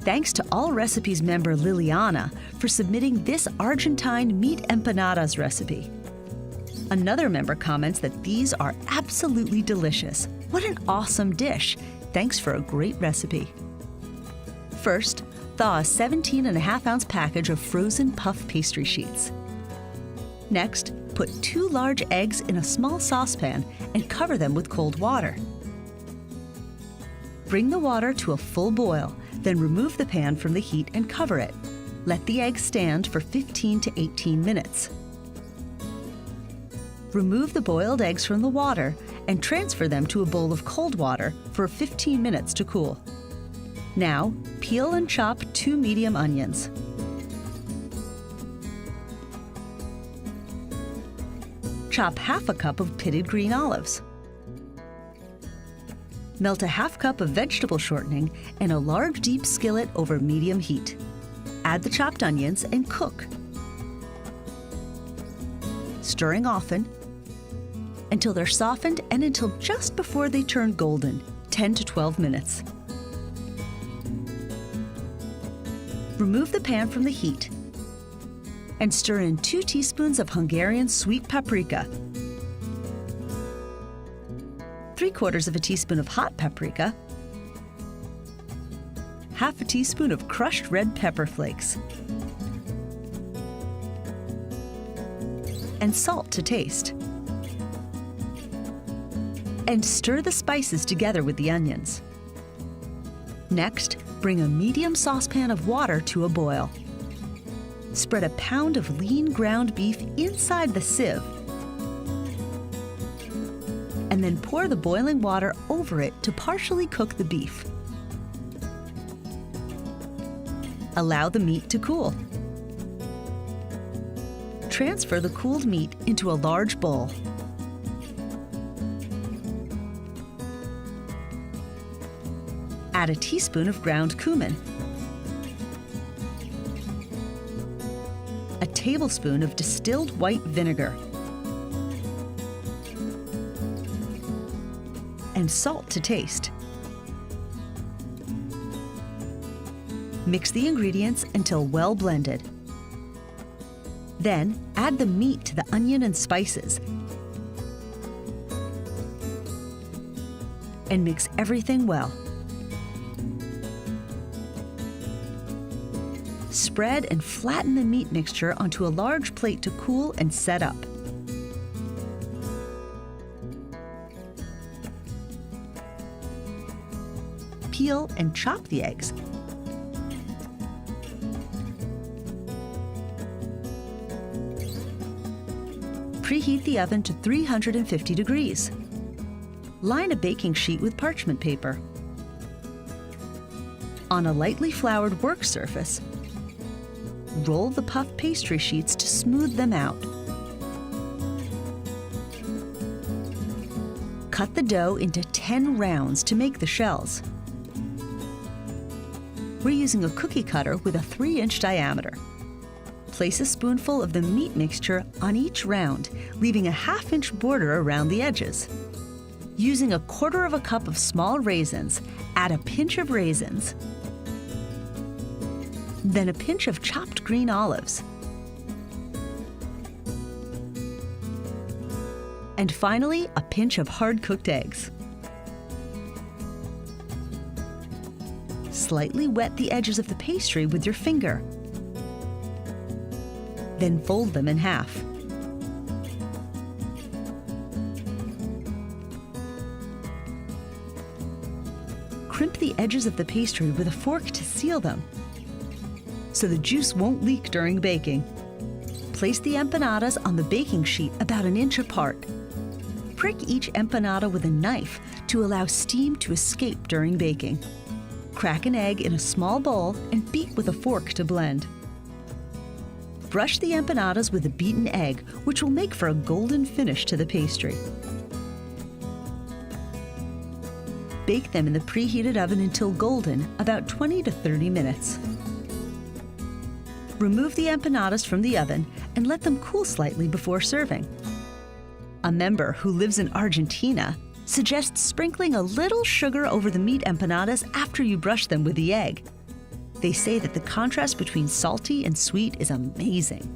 Thanks to All Recipes member Liliana for submitting this Argentine meat empanadas recipe. Another member comments that these are absolutely delicious. What an awesome dish! Thanks for a great recipe. First, thaw a 17.5-ounce package of frozen puff pastry sheets. Next, put 2 large eggs in a small saucepan and cover them with cold water. Bring the water to a full boil, then remove the pan from the heat and cover it. Let the eggs stand for 15 to 18 minutes. Remove the boiled eggs from the water and transfer them to a bowl of cold water for 15 minutes to cool. Now, peel and chop 2 medium onions. Chop half a cup of pitted green olives. Melt a half cup of vegetable shortening in a large deep skillet over medium heat. Add the chopped onions and cook, stirring often until they're softened and until just before they turn golden, 10 to 12 minutes. Remove the pan from the heat and stir in 2 teaspoons of Hungarian sweet paprika, 3/4 of a teaspoon of hot paprika, half a teaspoon of crushed red pepper flakes, and salt to taste. And stir the spices together with the onions. Next, bring a medium saucepan of water to a boil. Spread a pound of lean ground beef inside the sieve, and then pour the boiling water over it to partially cook the beef. Allow the meat to cool. Transfer the cooled meat into a large bowl. Add a teaspoon of ground cumin, a tablespoon of distilled white vinegar, and salt to taste. Mix the ingredients until well blended. Then add the meat to the onion and spices and mix everything well. Spread and flatten the meat mixture onto a large plate to cool and set up. Peel and chop the eggs. Preheat the oven to 350 degrees. Line a baking sheet with parchment paper. On a lightly floured work surface, roll the puff pastry sheets to smooth them out. Cut the dough into 10 rounds to make the shells. We're using a cookie cutter with a 3-inch diameter. Place a spoonful of the meat mixture on each round, leaving a 1/2-inch border around the edges. Using a 1/4 cup of small raisins, add a pinch of raisins, then a pinch of chopped green olives, and finally a pinch of hard-cooked eggs. Slightly wet the edges of the pastry with your finger. Then fold them in half. Crimp the edges of the pastry with a fork to seal them, so the juice won't leak during baking. Place the empanadas on the baking sheet about 1 inch apart. Prick each empanada with a knife to allow steam to escape during baking. Crack an egg in a small bowl and beat with a fork to blend. Brush the empanadas with a beaten egg, which will make for a golden finish to the pastry. Bake them in the preheated oven until golden, about 20 to 30 minutes. Remove the empanadas from the oven and let them cool slightly before serving. A member who lives in Argentina suggests sprinkling a little sugar over the meat empanadas after you brush them with the egg. They say that the contrast between salty and sweet is amazing.